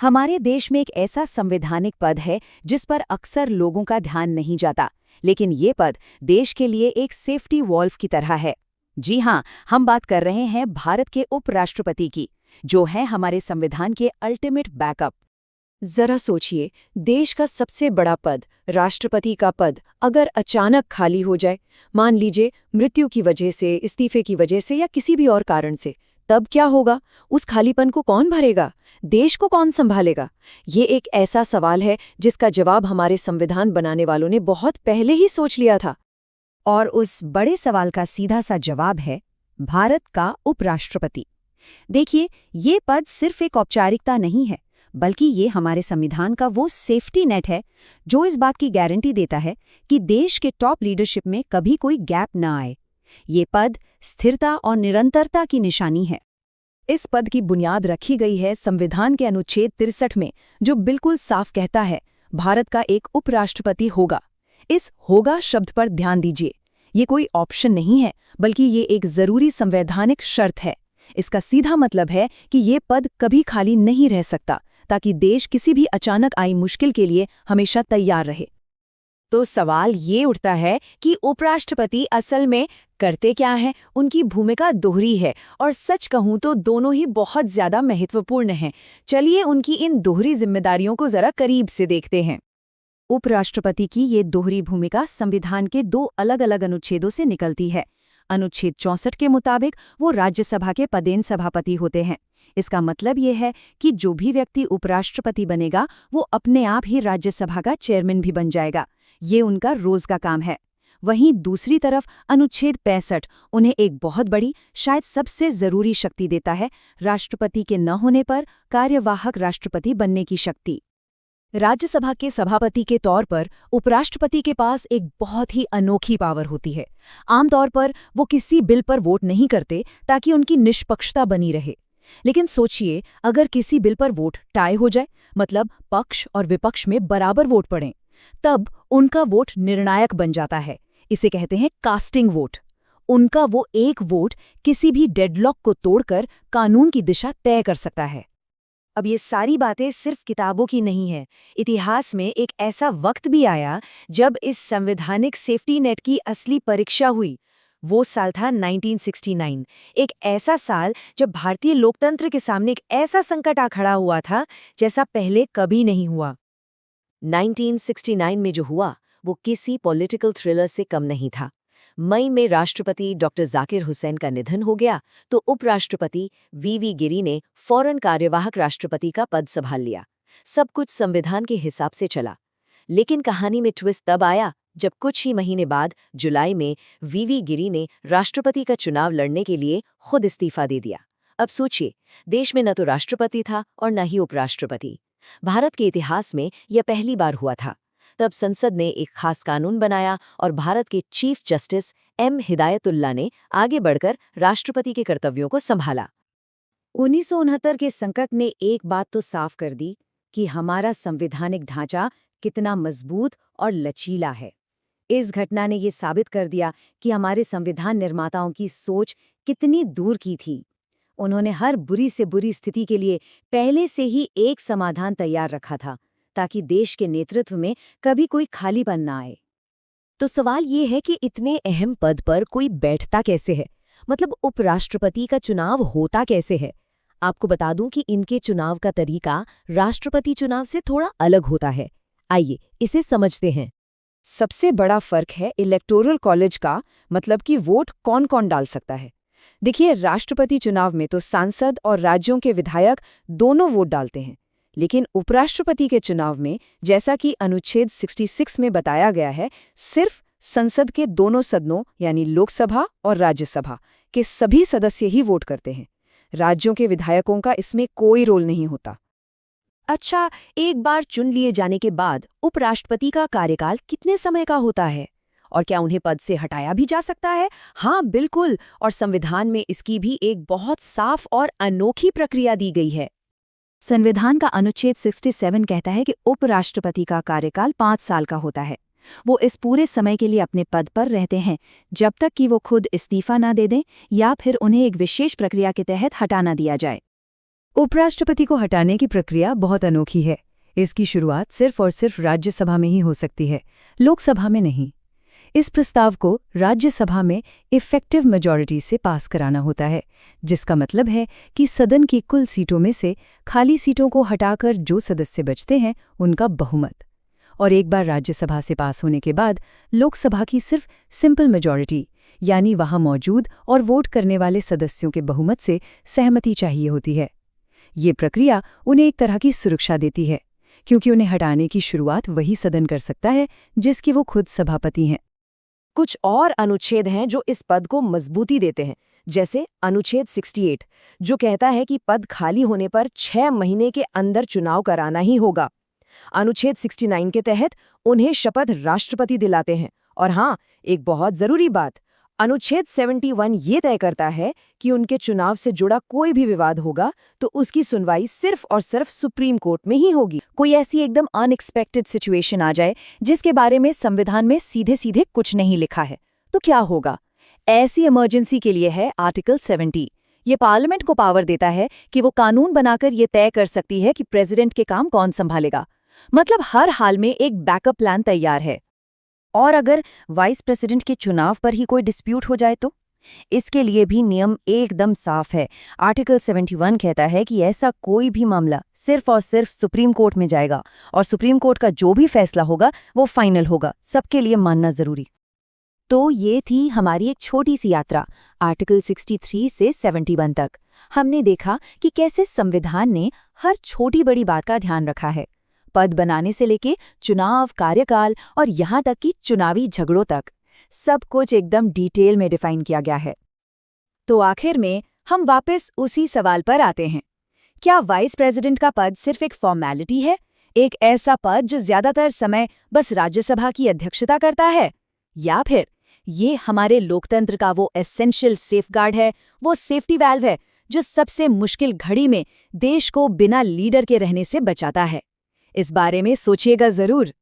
हमारे देश में एक ऐसा संवैधानिक पद है जिस पर अक्सर लोगों का ध्यान नहीं जाता, लेकिन ये पद देश के लिए एक सेफ्टी वॉल्व की तरह है। जी हाँ, हम बात कर रहे हैं भारत के उपराष्ट्रपति की, जो है हमारे संविधान के अल्टीमेट बैकअप। जरा सोचिए, देश का सबसे बड़ा पद, राष्ट्रपति का पद, अगर अचानक खाली हो जाए, मान लीजिए मृत्यु की वजह से, इस्तीफे की वजह से या किसी भी और कारण से, तब क्या होगा? उस खालीपन को कौन भरेगा? देश को कौन संभालेगा? ये एक ऐसा सवाल है जिसका जवाब हमारे संविधान बनाने वालों ने बहुत पहले ही सोच लिया था। और उस बड़े सवाल का सीधा सा जवाब है भारत का उपराष्ट्रपति। देखिए, ये पद सिर्फ एक औपचारिकता नहीं है, बल्कि ये हमारे संविधान का वो सेफ्टी नेट है जो इस बात की गारंटी देता है कि देश के टॉप लीडरशिप में कभी कोई गैप न आए। ये पद स्थिरता और निरंतरता की निशानी है। इस पद की बुनियाद रखी गई है संविधान के अनुच्छेद 63 में, जो बिल्कुल साफ कहता है भारत का एक उपराष्ट्रपति होगा। इस होगा शब्द पर ध्यान दीजिए, ये कोई ऑप्शन नहीं है, बल्कि ये एक जरूरी संवैधानिक शर्त है। इसका सीधा मतलब है कि ये पद कभी खाली नहीं रह सकता, ताकि देश किसी भी अचानक आई मुश्किल के लिए हमेशा तैयार रहे। तो सवाल ये उठता है कि उपराष्ट्रपति असल में करते क्या हैं? उनकी भूमिका दोहरी है, और सच कहूं तो दोनों ही बहुत ज्यादा महत्वपूर्ण हैं। चलिए उनकी इन दोहरी जिम्मेदारियों को जरा करीब से देखते हैं। उपराष्ट्रपति की ये दोहरी भूमिका संविधान के दो अलग अलग अनुच्छेदों से निकलती है। अनुच्छेद 64 के मुताबिक वो राज्यसभा के पदेन सभापति होते हैं। इसका मतलब ये है कि जो भी व्यक्ति उपराष्ट्रपति बनेगा वो अपने आप ही राज्यसभा का चेयरमैन भी बन जाएगा। ये उनका रोज का काम है। वहीं दूसरी तरफ अनुच्छेद 65 उन्हें एक बहुत बड़ी, शायद सबसे जरूरी शक्ति देता है, राष्ट्रपति के न होने पर कार्यवाहक राष्ट्रपति बनने की शक्ति। राज्यसभा के सभापति के तौर पर उपराष्ट्रपति के पास एक बहुत ही अनोखी पावर होती है। आमतौर पर वो किसी बिल पर वोट नहीं करते ताकि उनकी निष्पक्षता बनी रहे। लेकिन सोचिए, अगर किसी बिल पर वोट टाई हो जाए, मतलब पक्ष और विपक्ष में बराबर वोट पड़ें, तब उनका वोट निर्णायक बन जाता है। इसे कहते हैं कास्टिंग वोट। उनका वो एक वोट किसी भी डेडलॉक को तोड़कर कानून की दिशा तय कर सकता है। अब ये सारी बातें सिर्फ किताबों की नहीं है। इतिहास में एक ऐसा वक्त भी आया जब इस संवैधानिक सेफ्टी नेट की असली परीक्षा हुई। वो साल था 1969, एक ऐसा साल जब भारतीय लोकतंत्र के सामने एक ऐसा संकट आ खड़ा हुआ था जैसा पहले कभी नहीं हुआ। 1969 में जो हुआ वो किसी पॉलिटिकल थ्रिलर से कम नहीं था। मई में राष्ट्रपति डॉक्टर जाकिर हुसैन का निधन हो गया तो उपराष्ट्रपति वी गिरी ने फौरन कार्यवाहक राष्ट्रपति का पद संभाल लिया। सब कुछ संविधान के हिसाब से चला। लेकिन कहानी में ट्विस्ट तब आया जब कुछ ही महीने बाद जुलाई में वी गिरी ने राष्ट्रपति का चुनाव लड़ने के लिए खुद इस्तीफा दे दिया। अब सोचिए, देश में न तो राष्ट्रपति था और न ही उपराष्ट्रपति। भारत के इतिहास में यह पहली बार हुआ था। तब संसद ने एक खास कानून बनाया और भारत के चीफ जस्टिस एम हिदायतुल्लाह ने आगे बढ़कर राष्ट्रपति के कर्तव्यों को संभाला। 1969 के संकट ने एक बात तो साफ कर दी कि हमारा संवैधानिक ढांचा कितना मजबूत और लचीला है। इस घटना ने ये साबित कर दिया कि हमारे संविधान निर्माताओं की सोच कितनी दूर की थी। उन्होंने हर बुरी से बुरी स्थिति के लिए पहले से ही एक समाधान तैयार रखा था, ताकि देश के नेतृत्व में कभी कोई खालीपन न आए। तो सवाल ये है कि इतने अहम पद पर कोई बैठता कैसे है? मतलब उपराष्ट्रपति का चुनाव होता कैसे है? आपको बता दूं कि इनके चुनाव का तरीका राष्ट्रपति चुनाव से थोड़ा अलग होता है। आइए इसे समझते हैं। सबसे बड़ा फर्क है इलेक्टोरल कॉलेज का, मतलब कि वोट कौन कौन डाल सकता है। देखिए, राष्ट्रपति चुनाव में तो सांसद और राज्यों के विधायक दोनों वोट डालते हैं, लेकिन उपराष्ट्रपति के चुनाव में, जैसा कि अनुच्छेद 66 में बताया गया है, सिर्फ संसद के दोनों सदनों यानी लोकसभा और राज्यसभा के सभी सदस्य ही वोट करते हैं। राज्यों के विधायकों का इसमें कोई रोल नहीं होता। अच्छा, एक बार चुन लिए जाने के बाद उपराष्ट्रपति का कार्यकाल कितने समय का होता है? और क्या उन्हें पद से हटाया भी जा सकता है? हाँ, बिल्कुल, और संविधान में इसकी भी एक बहुत साफ और अनोखी प्रक्रिया दी गई है। संविधान का अनुच्छेद 67 कहता है कि उपराष्ट्रपति का कार्यकाल 5 साल का होता है। वो इस पूरे समय के लिए अपने पद पर रहते हैं, जब तक कि वो खुद इस्तीफा ना दे दें या फिर उन्हें एक विशेष प्रक्रिया के तहत हटा ना दिया जाए। उपराष्ट्रपति को हटाने की प्रक्रिया बहुत अनोखी है। इसकी शुरुआत सिर्फ और सिर्फ राज्यसभा में ही हो सकती है, लोकसभा में नहीं। इस प्रस्ताव को राज्यसभा में इफेक्टिव मेजॉरिटी से पास कराना होता है, जिसका मतलब है कि सदन की कुल सीटों में से खाली सीटों को हटाकर जो सदस्य बचते हैं उनका बहुमत। और एक बार राज्यसभा से पास होने के बाद लोकसभा की सिर्फ सिंपल मेजॉरिटी, यानी वहां मौजूद और वोट करने वाले सदस्यों के बहुमत से सहमति चाहिए होती है। ये प्रक्रिया उन्हें एक तरह की सुरक्षा देती है, क्योंकि उन्हें हटाने की शुरुआत वही सदन कर सकता है जिसके वो खुद सभापति हैं। कुछ और अनुच्छेद हैं जो इस पद को मजबूती देते हैं, जैसे अनुच्छेद 68, जो कहता है कि पद खाली होने पर 6 महीने के अंदर चुनाव कराना ही होगा। अनुच्छेद 69 के तहत उन्हें शपथ राष्ट्रपति दिलाते हैं। और हाँ, एक बहुत जरूरी बात, अनुच्छेद 71 ये तय करता है कि उनके चुनाव से जुड़ा कोई भी विवाद होगा तो उसकी सुनवाई सिर्फ और सिर्फ सुप्रीम कोर्ट में ही होगी। कोई ऐसी एकदम अनएक्सपेक्टेड सिचुएशन आ जाए जिसके बारे में संविधान में सीधे सीधे कुछ नहीं लिखा है, तो क्या होगा? ऐसी इमरजेंसी के लिए है आर्टिकल 70। ये पार्लियामेंट को पावर देता है कि वो कानून बनाकर ये तय कर सकती है कि प्रेसिडेंट के काम कौन संभालेगा। मतलब हर हाल में एक बैकअप प्लान तैयार है। और अगर वाइस प्रेसिडेंट के चुनाव पर ही कोई डिस्प्यूट हो जाए तो? इसके लिए भी नियम एकदम साफ है। आर्टिकल 71 कहता है कि ऐसा कोई भी मामला सिर्फ और सिर्फ सुप्रीम कोर्ट में जाएगा, और सुप्रीम कोर्ट का जो भी फैसला होगा वो फाइनल होगा, सबके लिए मानना जरूरी। तो ये थी हमारी एक छोटी सी यात्रा आर्टिकल 63 से 71 तक। हमने देखा कि कैसे संविधान ने हर छोटी बड़ी बात का ध्यान रखा है, पद बनाने से लेके चुनाव, कार्यकाल और यहाँ तक कि चुनावी झगड़ों तक सब कुछ एकदम डिटेल में डिफाइन किया गया है। तो आखिर में हम वापस उसी सवाल पर आते हैं, क्या वाइस प्रेसिडेंट का पद सिर्फ एक फॉर्मेलिटी है, एक ऐसा पद जो ज्यादातर समय बस राज्यसभा की अध्यक्षता करता है, या फिर ये हमारे लोकतंत्र का वो एसेंशियल सेफगार्ड है, वो सेफ्टी वैल्व है जो सबसे मुश्किल घड़ी में देश को बिना लीडर के रहने से बचाता है? इस बारे में सोचिएगा जरूर।